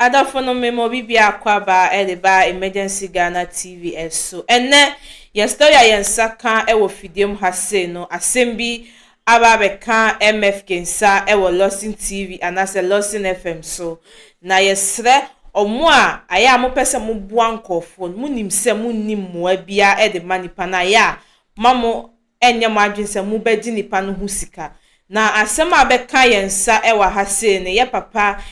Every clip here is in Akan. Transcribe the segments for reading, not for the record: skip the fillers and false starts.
Adafono memo bibia kwaba edeba emergency Ghana TV so enne ye story yensaka ewo fidiem hase no asembi aba beka MFK nsa ewo Lawson TV anase Lawson FM so na yesre omo a aya mo pese mo bua nkofo mo nimse mo nimmoa bia ede manipa na ya mamo enye mo adwense mo bedi nipa no husika na asem abeka yensa ewo hase ne ye papa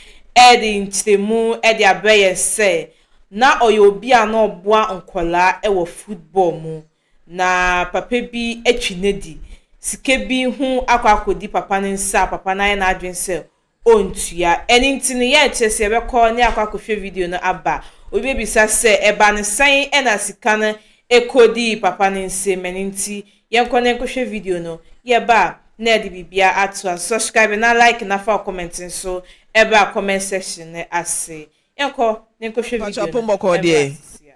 edi nchemu edi abeye se na oyobi ano boa nkola ewo football mu na papa bi etwinedi sike bi hu akodi papa nsa papa na na adwense ontua eni ntini ye chese ebe call ne akwakohwe video no aba obi bisa se eba ne san ena sika na ekodi papa nse meninti yenko ne kohwe video no ye ba na edi bibia atu subscribe na like na fa comment so eba comment section ne ase yenko ne kohwe video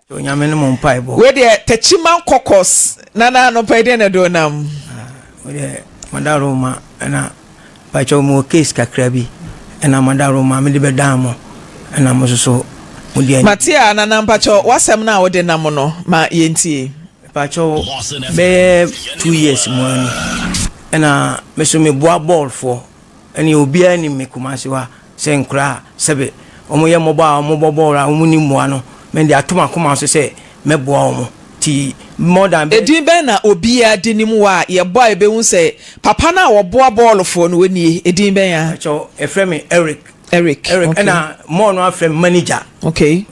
no onyame no mpa ibo we de tachiman kokos na no pede na do nam we de mandaroma na pacho mo case kakrabi na mandaroma me de bedamo na mo so mudi matia na pacho wasem na wo de nam no ma yentie pacho be 2 years mo ani na me so me boa ball for ani obi ani me kumase wa senkra sebe omo ye mo ba omo ball a omo ni mo ano me de atuma kuma so se me boa omo ti more than edin ben na obi a de nim wa ye boa e be hu se papa na wo boa ball for no wani edin ben ya pacho e frame me Eric okay. na more no frame manager okay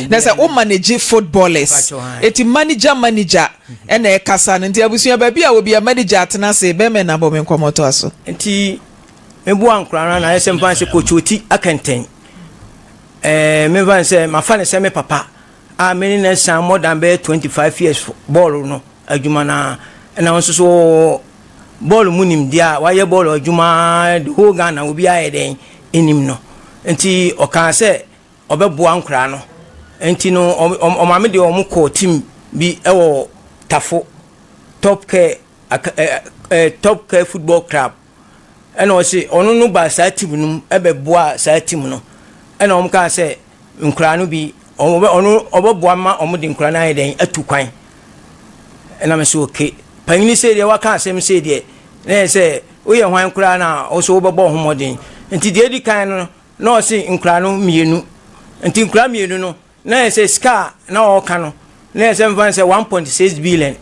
na say o manage footballers eti manager na e kasa nti abusu ba bia obi a manager atena se be me na bo me nkomoto aso nti me boa nkran na ese mpan se kochoti akenten me van se ma fa ne se me papa a me na san more than 25 years ball no adwuma na won so ball munim dia wa ye ball adwuma the whole Ghana obi aye den enim no nti o kan se obeboa nkra no nti no o ma me de o mu ko team bi ewo Tafo top care football club ena o se onu no ba sa team no ebeboa sa team no ena o mu kan se nkra no bi onu obeboa ma o mu de nkra na aye den atu kwan ena me se okay panini se de wa kan asem se de na se oye hwan nkra na o so obebo homodin nti de edi kan no na o se nkra no mienu nti nkra mienu no na se ska na o ka no na se mvan se 1.6 billion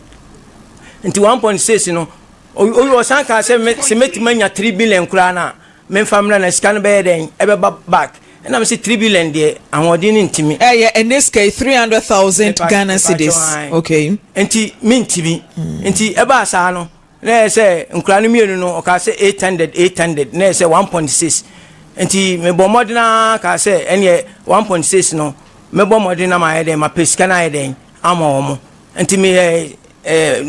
nti 1.6 no o san ka se metimanya 3 billion nkra na me family na ska no be den ebe back na me se 3 billion de awodin ntimi NSK 300,000 Ghana cedis okay nti mintibi nti eba asa no na se nkra no mienu no o ka se 800 na se 1.6 nti me bo modina ka se ene 1.6 no me bo modina ma ede ma pesika na ede ama omo nti me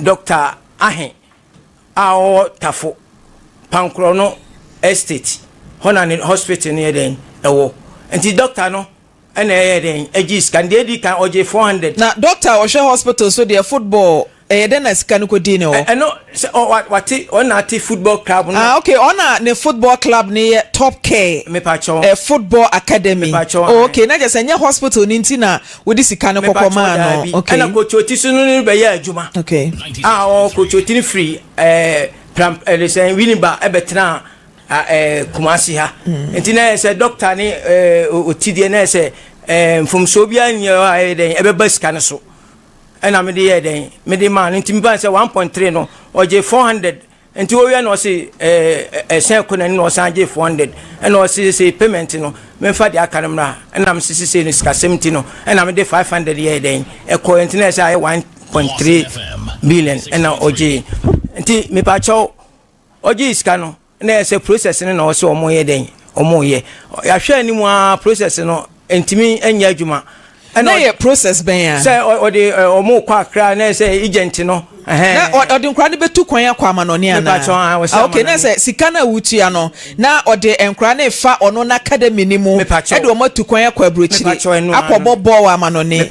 doctor ahe awo Tafo pankro no estate hona ni hospital ni ede ewo nti doctor no ene ede agis kan dey kan oje 400 na doctor o she hospital so dey football den na sika no ko di ne o no wati on ati football club no okay ona ne football club ni top care me pacho football academy okay na just anya hospital ni ntina we di sika no kokoma no okay na kochoti sunu ni be ya adwuma okay o kochoti ni free le say winiba ebetena kumasi ha ntina say doctor ni otidie na say from sobia ni den ebeba sika no so ena me de ye den me de man nti me ban say 1.3 no oje 400 nti o we no say sen ko na ni no san je 400 ena o say payment no me fa de aka namra ena me say ni sika 70 no ena me de 500 ye den e ko nti na say 1.3 billion ena oje nti me pa cho oje sika no na say process no na o say omo ye den omo ye ya hwe ani mu a process no ntimi anya adwuma na ye process ben ya say o de omo kwa kra na say agent no na o de nkra ne betu kwan akwa ma no ne ana okay na say sika na wutua no na o de nkra na fa ono na academy ni mu e de o matu kwan akwa abrochiri akọbọ ball wa ma no ne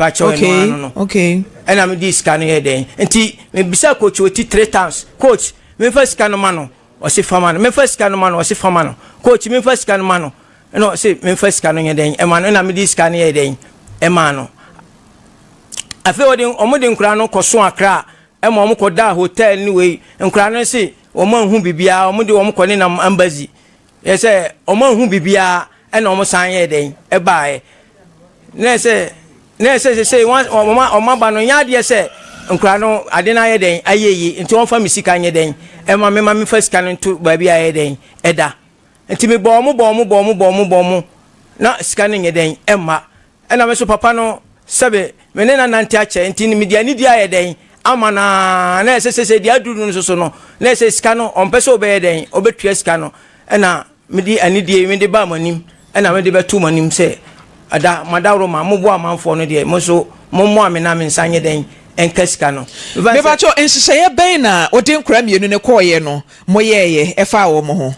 okay ena me di sika no ye den nti me bisa coach oti 3 times coach me first sika no ma no o se fama no me first sika no ma no o se fama no coach me first sika no ma no no say me first scan no den e ma no na me di scan ye den e ma no afi odi omode nkura no koso akra e ma omokoda hotel ni we nkura no say omo hu bibia omode omokone na embassy ye say omo hu bibia e na omo san ye den e baae na say oma ba no nya de say nkura no ade na ye den ayeyi nti won fa misika nye den e ma me first scan to ba bia ye den eda nti me bɔ mo na sika ne nye den emma ɛna me so papa no sebe me ne na nante ache nti me dia ni dia ye den ama na ɛsɛ dia duru no so no na ɛsɛ sika no ɔmpɛ sɛ obɛyɛ den obetua sika no ɛna me di ani die me de ba manim ɛna me de betu manim sɛ ada madawro ma mo bo amanfo no de mo so mo amena me nsanye den enka sika no me ba cho enhyehyɛ bɛn na odi nkura mienu ne kɔɔyɛ no mo yɛyɛ ɛfa wo mo ho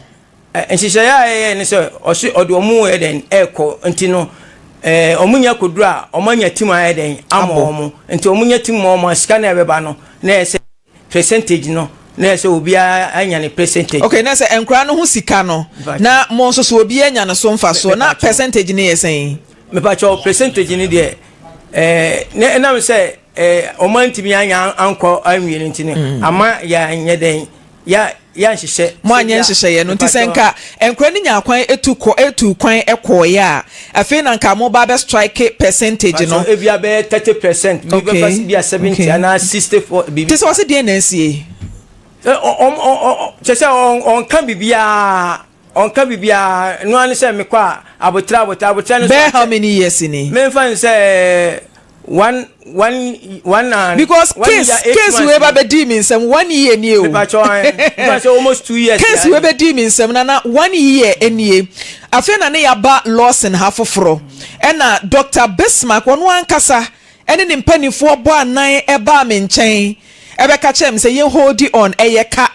enhyehyɛ ne sɛ ɔsi ɔde ɔmo yɛ den ɛkɔ nti no omunya kodura omanya tim aye den amomo nti omunya tim mo sika na ebeba no na ese percentage no na ese obi anya ne percentage. Okay, na ese enkura no ho sika no na mo nso so obi anya no so mfa so na percentage ne yesen me pa cho percentage ni de na me say omanti bi anya anko anwie nti ne ama ya anya den ya nhyehyɛ mo anya nhyehyɛ no nti senka enkura ni nya kwan etu kwan ekɔye a afi na nka mo ba be strike percentage no e bia be 30% bi be pass bia 70 ana 64 bi ti so se de na nsie chese on kan bibia no an se me kwa abotra no be how many years ni me fan say one because case we ba be di me nsem 1 year ni o because almost 2 years case we be di me nsem na 1 year enie afi na ne yaba Lawson hafoforo na Dr. Bismarck wonu ankasa ene ne mpanifo bo anan e ba me nchen ebe ka chem say ye hold on eyeka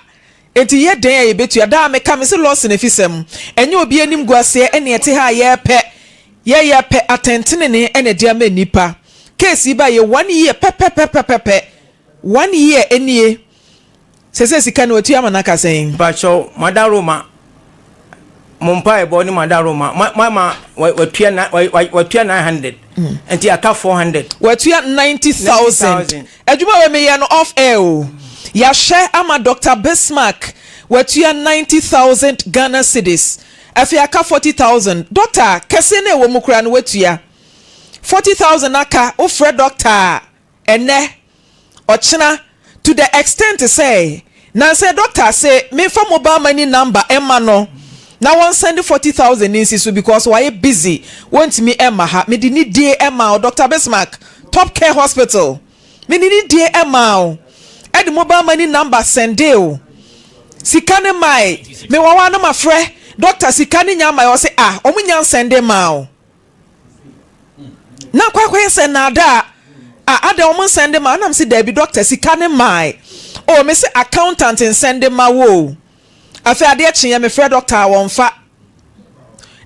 enti ye den ye betu ada me ka me se Lawson Afisem enye obi anim guase ene ete ha ye pe atentene ne ene dia ma nipa case ba ye 1 year pe 1 year enie sese sika na otu amana ka sen bacho madaroma mompa e bo ni madaroma mama watua 900 enti aka 400 watua 90,000 adwuma we me ye no off air o ya share ama Dr. Bismarck watua 90,000 Ghana cedis afi aka 40,000 doctor kese na wo mukura no watua 40,000 aka o Fred doctor ene ochina to the extent to say na say doctor say me fa mobile money number emma no na won send 40,000 in so because why busy want me emma ha me di ni die emma Dr. Bismarck top care hospital me ni die emma e the mobile money number send o sikane mai me wawa na mafre doctor sikane nya mai o say omunya send ma o na kwakwa say na da ada omun send ma na mse Debbie doctor sikane mai o me say accountant in send ma wo afi ade kyen me frɛ doctor wonfa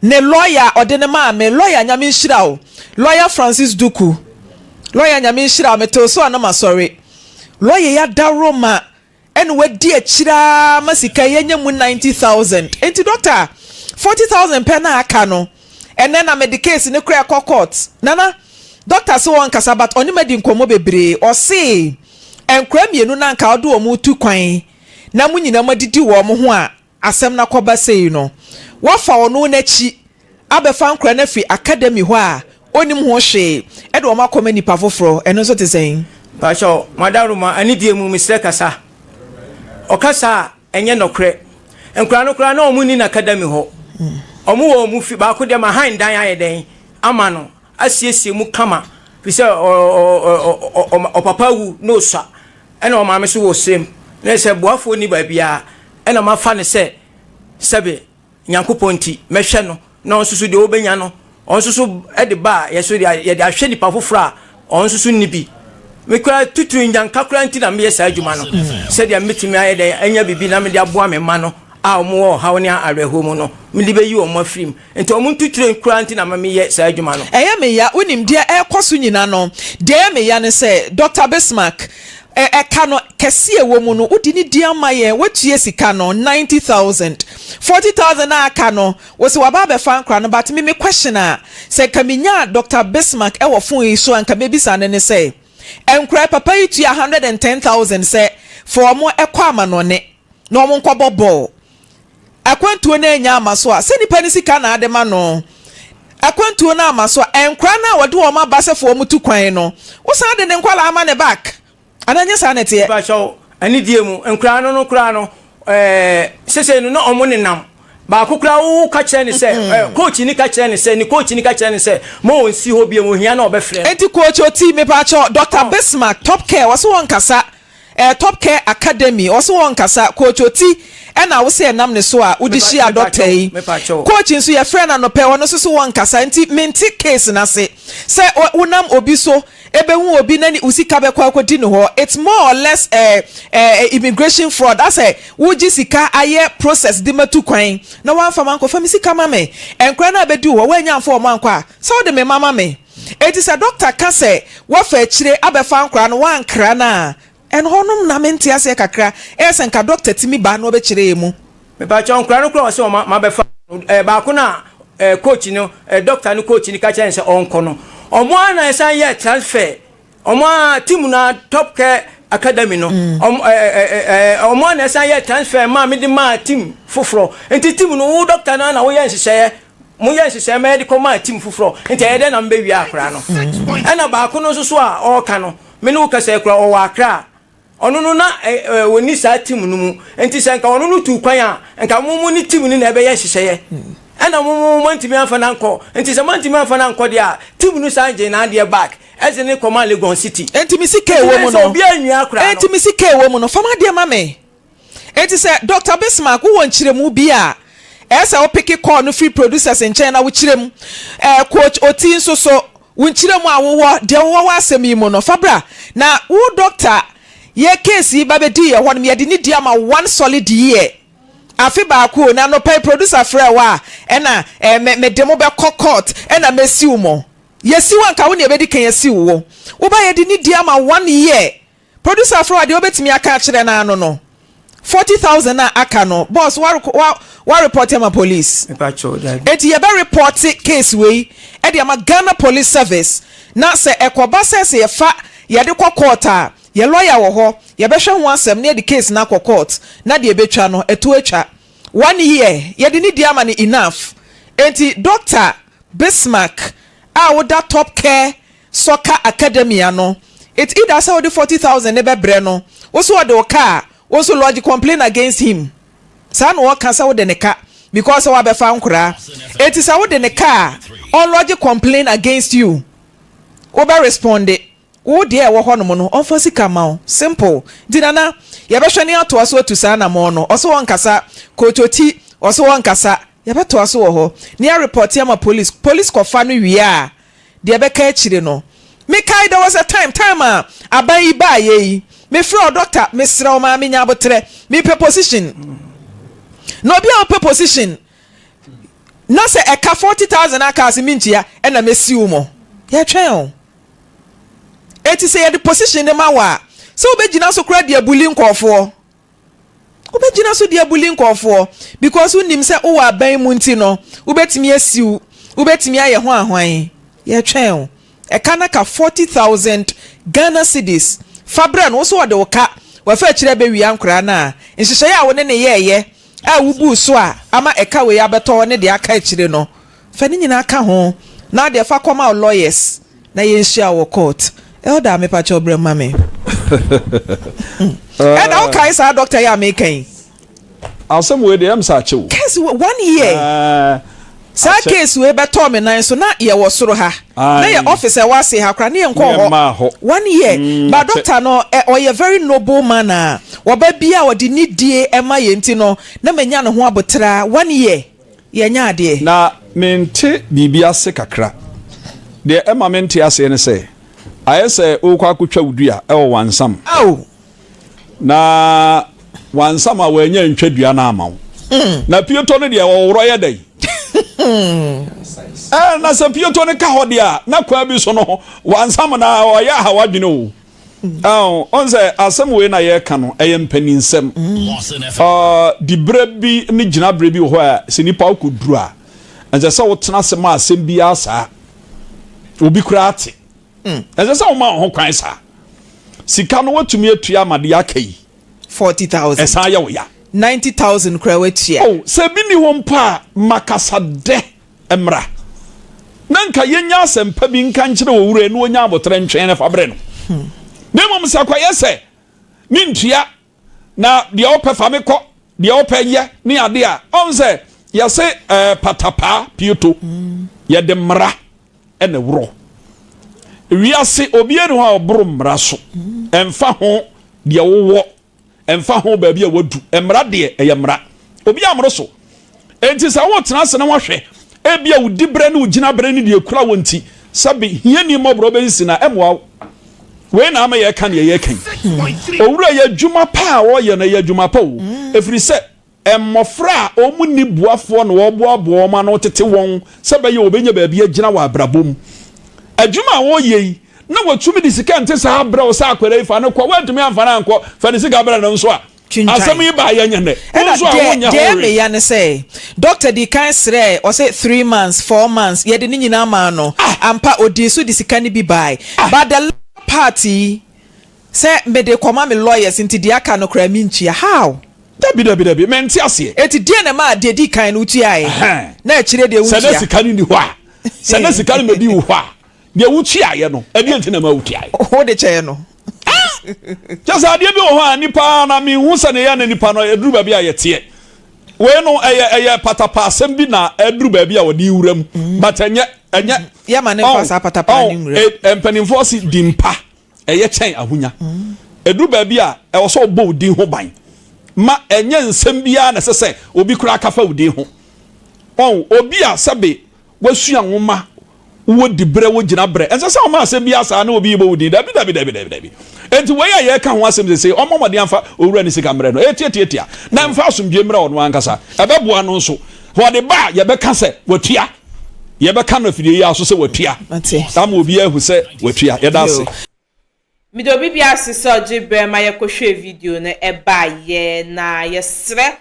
ne lawyer ode ne ma me lawyer nyame nhira o lawyer Francis Duku lawyer nyame nhira me to so na ma sorry lawyer ya daroma ene wadi akira masika yenye mu 90,000 enti doctor 40,000 per na aka no ene na medication ne kura court nana doctor so won kasa but oni medi nkomo bebre o se enkura mienu na nka odo o mu tu kwan na munyina madidi wo mo ho a asem na koba sei no wafa ono na chi abefa nkura na fi academy ho a onim ho hwe e de o makoma nipa foforo eno so te sen basho madaruma ani die mu misre kasa okasa enye nokre nkura no kura na o mu ni na academy ho omu wo mu fi ba ko de ma han dan ayeden ama no asiesie mu kama fi se o papa wu no sa ena o ma me so wo sem na se boafo ni ba bia ena ma fa ne se sebe nyankoponti mehwe no na onsusu de obenya no onsusu e de ba ye so ye de ahwe nipa fofora onsusu ni bi me kura tutu nyanka kura nti na me ye sa adwuma no se de metimi ayede anya bibi na me de aboa me ma no a omo ha ne areho mu no me de beyi omo afrim enti omo tuture kura nti na me ye sa adwuma no eye me ya unim dia e kwaso nyina no de me ya ne se Dr. Bismarck kano kesi ewo mu no udi ni di ama ye wetu sika no 90,000 40,000 na kano wo se waba be fan kra no but me question a se kaminya Dr. Bismarck e wo fon yi so anka me bisa ne say enkra papa yi tu 110,000 say for mo ekwa amanone na omo nkwa bobo akwantuo na enya amaso a se nipa ni sika na adema no akwantuo na amaso enkra na wode wo ma basefo mu tu kwan no wo sa de ne nkwala ama ne back ananya sa na tie ba show ani die mu enkra no kra no sese no na omo ne nam ba kokra wo ka kire ni se coach ni ka kire ni se ni coach ni ka kire ni se mo onsi ho bia mo hia na obefre enti coach oti me pa cho Dr. Bismarck top care waso won kasa top care academy waso won kasa coach oti ena wo se nam ne so a udi shia doctor yi coach nso ye friend na no pe wono so won kasa enti menti case na se wonam obi so ebe hu obi nani usika be kwa akodi no ho it's more or less immigration fraud that's wuji sika aye process di matu kwan na wan fa man ko fa mi sika mame enkra na abedi wo wanya amfo o man kwa so de me mama me it is a doctor can say wo fa chire abefa nkra no wan kra na en honum na menti ase kakra esen ka doctor timi ba no be chire mu me ba cho nkra no kra so ma befa ba ko na coach no doctor no coach ni ka chen se onko no omo ana esan ye transfer omo team na top care academy no omo ana esan ye transfer ma me di ma team foforo enti team no wo doctor na wo ye nhihye mo ye nhihye medical ma team foforo enti e de na mbe wi akra no ana ba ko no so a o ka no me no ka se akra o wa akra ono no na woni sa team no mu enti se nka ono no tu kwan a nka mo ni team ni na ebe ye nhihye ana mo ntimi anfa na nko enti se ntimi anfa na nko dia team nu sanje na dia back eze ne koma Legon City enti mi sike wo mu no obi anwia akra enti mi sike wo mu no fama dia mame enti se Dr. Bismarck wo nchiremu bi a esa wo pick call no free producers in China wo chirem coach oti nso so wo nchiremu a wo de wo asemi mu no fabra na wo doctor ye case ba be di ye ho no ye de ni dia ma one solid year afi ba ko na no pay producer frɛ wa ɛna me demo be court ɛna mesi umo yesi wan ka wo ne be di kan yesi wo wo ba ye di ni dia ma 1 year producer frɛ wa de obetimi aka kyerɛ na ano no 40,000 na aka no boss wa report him a police eti ye be report case we e de ama Ghana Police Service na se ekoba se ye fa ye de court a ye lawyer wo ho ye be hwe ho asem na the case na court na de betwa no eto atwa 1 year ye de ni dia ma ni enough enti Dr. Bismarck wo da top care soccer academy ano it either say the 40,000 ne be bre no wo so de o car wo so lodge complain against him sa no kan say wo de ne ka because wa be fa nkura enti say wo de ne car on lodge complain against you wo be respond wo de e wo ho no mo no on for sika ma o simple dinana ye be hwene ato aso atu sa na mo no oso won kasa kototi oso won kasa ye be to aso wo ho ne report ya ma police ko fa no wi a de be ka chire no me kai there was a time aban yi ba ye me free doctor me sra o ma me nya abotre me pe position no bia o pe position na se e ka 40,000 aka se mintia e na mesi wo mo ye twen o eti say the position de mawa so obegina so kra dia bullying nkofo obegina so dia bullying nkofo because unim say wo aban mu nti no ubetimi asiu ubetimi aye ho ahwan ye twen e kana ka 40,000 Ghana cedis fabra no so de woka wa fa kire be wi ankra na nhihye ya wo ne ye a wubu so a ama eka we abeto ne de aka kire no fa ni nyina aka ho na de fa koma lawyers na ye nhia wo court elder me pa chobre mame and okay sir doctor ya me kan asem we de am sa chew case 1 year sa case we beto me nan so na ye wo soro ha na ye officer wa say ha kra na ye nko ho 1 year but doctor no oye very noble man wo ba bia wo de nidie ema ye nti no na manya no ho abotra 1 year ye nya ade na mente bibia se kakra de ema mente ase ne say ayese okwa akutwa wudua e wo wansam na wansam a wanya ntwadua na amaw na pieto no de wo woro ye dai na se pieto ne ka ho de a na kwa bi so no wansam na o ya ha wadwene o On say asem we na ye ka no eye mpaninsem di brebi ni gina brebi ho a se nipa okuduru a ense se wo tena asem asem bi asa obi kura ate ense se wo ma ho kwan sa sika no watumi atua amade akai 40,000 esa ya wo ya 90,000 kura wetia se bi ni ho mpa makasa de emra nanka yenya asem pa bi nka nkire wo wure no onya abotre ntwen na fabre no Nemo msa kwa yese ni ntua na de ope fameko de ope ye ni ade a onse yese patapa pieto ye de mra ene woro wiase obienu ha obro mra so emfa ho de wowo emfa ho ba bia wadu emra de eye mra obi amro so enti sa wo tena se na wahwe ebia wudi bre ne ugina bre ne de kura wonti sabe hiani mobro be sina emwa we na ama ye kan ye kan owura ye dwuma pa wo ye na ye dwuma pa o efiri se emmofra omuni buafo no wo boabo ma no tete won se be ye obenya ba bia gina wa abrabom adwuma wo ye na watumi di sika nte sa abra o sa akwere ifa no kwa wantumi amfa na anko fa ni sika abra no nso a asem yi ba ye nyane nso a wonya ho me ya ne say doctor di kan sre o say 3 months 4 months ye de ni nyina ma no ampa odi so di sika ni bi bai but the party say me de koma me lawyers into the aka no kra mi nchia how dabi menti ase eti die na ma de di kan no tuae na akire de wutia sada sika ni ho a sada sika ni medi ho a de wutia ye no ade enti na ma wutia ho de che no just ade bi ho a nipa na mi hu sa ne ya na nipa no eduru ba bia ye te we no eye patapa asem bi na eduru ba bia wodi wuram but enye ya ma ne fasa patapa ni wuram empanimfo si dimpa eye chen ahunya eduru ba bia e wo so bo odi ho ban ma enye nsem bia na sese obi kura kafa odi ho obi a sabe wasua nwoma wo dibre wo gina bre ense se o ma asem bia sa na obi bo odi dabi enti we ya ye ka ho asem se omomode amfa owura ni sika mre no etiatia na mfa asomdwe mre ono ankasa ebeboa no nso ho de ba ye be ka se watua ye be ka no fidie ya so se watua am obi ahu se watua ye da se mi do bibia se jibre ma ye kohwe video no eba ye na ye sre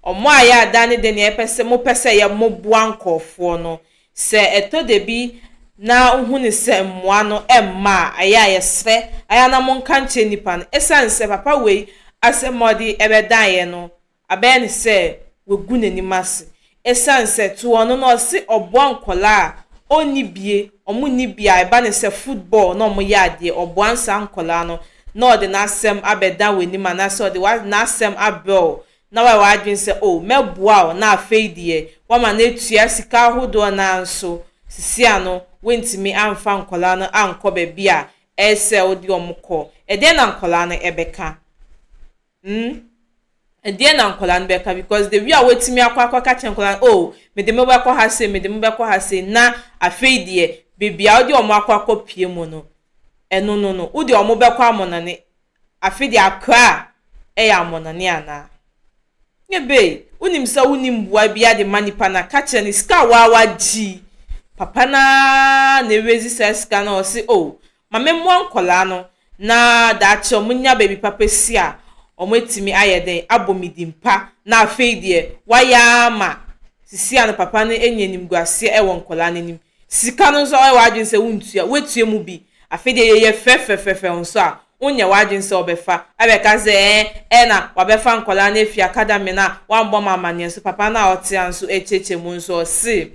omo aya adane de ne pese mo pese ye mo boa nkofo no se eto de bi na uhuni se mmoa no emma aya ye sre aya na mo nkanche nipa no esanse papa we asemodi ebedan ye no aben se wegu n'animase esanse to ono no se oboa nkola oni bie omu ni bia eba ne se football no mo yade oboa nsa nkola no no de na asem abedan we ni ma na so de wa na asem abel na wa adwin se o meboa na afeidie wa ma na etua sika hodo na nso sisia no wentimi amfa nkola no anko ba bia ese odi omko ede na nkola no ebeka ede na nkola no beka because the we are wetimi akwa catch nkola oh me de meba kwa ha se na afeidie bibia odi omo akwa pie mu no no odi omo bekwa amonane afeidie akra ya amonane ana nyebe unim sa unim bua bia de manipa na catch ni ska wa ji papa na wezi seska na osi oh mame mo nkola no na da che omunya baby papa si a omwetimi ayeden abomidimpa na afeidie waya ma sisi an papa ne enyenim guase e won nkola nanim sika no so e wadwen se wuntua wetue mu bi afeidie ye fefefefe nso a onye wadwen se obefa abeka ze na wabefa nkola na efi academy na wambo mama ne so papa na ote anso echeche mu nso si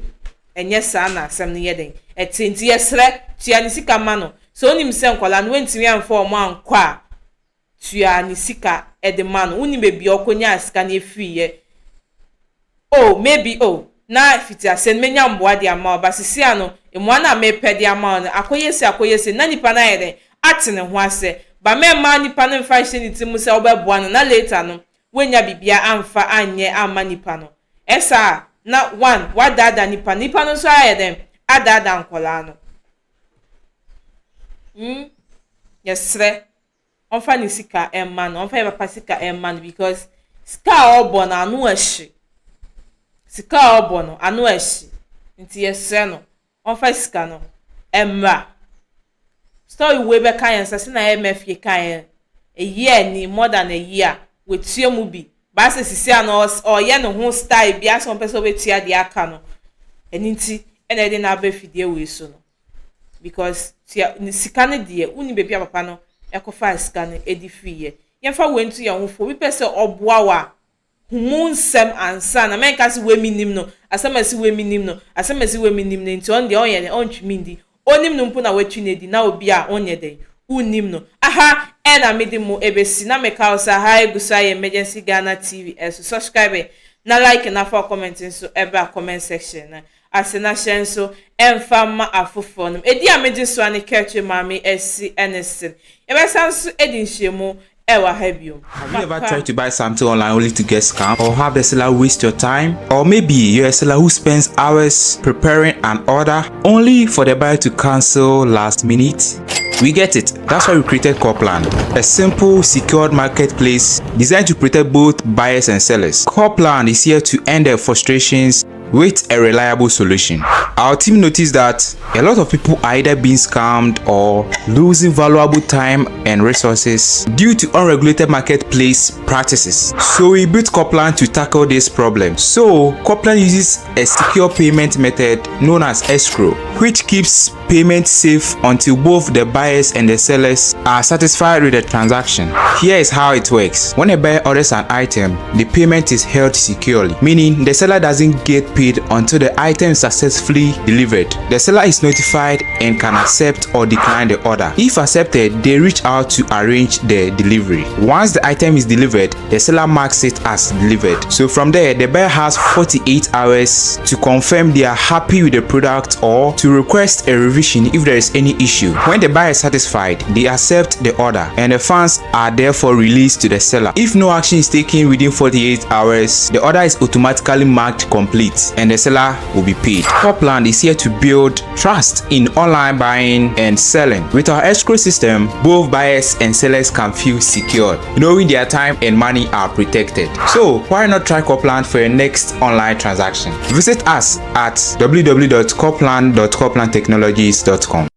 enye sa na asem ne yeden etinti yesre tua ni sika ma no so onim se nkola no wentimi amfa omo ankwa tua ni sika edema no uni bebi okonya sika na efiye oh maybe oh na fiti asen menya mboa dia ma obasisi ano emu na mepe dia ma no akoyesi na nipa na yeden atene ho ase ba mema nipa no mfa hye ni timu se obeboa no na later no wenya bibia amfa anye ama nipa no esa na one wadada nipa no so ayeden adada nkola no yesre onfa ni sika emma no onfa papa sika emma no because sika obo na anu ahye sika obo no anu ahye nti yesre no onfa sika no emma story we be kan say na MFK kan a year ni more than a year with tua mu bi ba se sisi an or ye no ho style bi aso person we tua de aka no eninti ene de na ba fidie we so no because tia sika ne de uni be bia papa no ekofa sika ne edi fiye yemfa we ntu ye ho fo bi pese oboa wa humun sem ansa na men kasi we minim no asamasi we minim no asamasi we minim ne nti on de on ye ne on twimi ndi onim no mpo na watwi ne di na obi a onye den unim no aha ena medimu ebesi na meka osa ha egusa emergency Ghana TV subscribe na like na for commenting so eba comment section na asena share so emfama afofo no edi amedi so ani keche mami esi NSN ebesa so edi nhyiemu ewa habio. Have you ever tried to buy something online only to get scammed, or have the seller waste your time? Or maybe you're a seller who spends hours preparing an order only for the buyer to cancel last minute? We get it. That's why we created Copland, a simple, secured marketplace designed to protect both buyers and sellers. Copland is here to end their frustrations with a reliable solution. Our team noticed that a lot of people are either being scammed or losing valuable time and resources due to unregulated marketplace practices. So we built Copland to tackle this problem. So Copland uses a secure payment method known as escrow, which keeps payment safe until both the buyers and the sellers are satisfied with the transaction. Here is how it works. When a buyer orders an item, the payment is held securely, meaning the seller doesn't get paid until the item is successfully delivered. The seller is notified and can accept or decline the order. If accepted, they reach out to arrange the delivery. Once the item is delivered, the seller marks it as delivered. So from there, the buyer has 48 hours to confirm they are happy with the product or to request a revision if there is any issue. When the buyer is satisfied, they accept the order and the funds are therefore released to the seller. If no action is taken within 48 hours, the order is automatically marked complete and the seller will be paid. Copland is here to build trust in online buying and selling. With our escrow system, both buyers and sellers can feel secure, knowing their time and money are protected. So why not try Copland for your next online transaction? Visit us at www.copland.coplandtechnologies.com.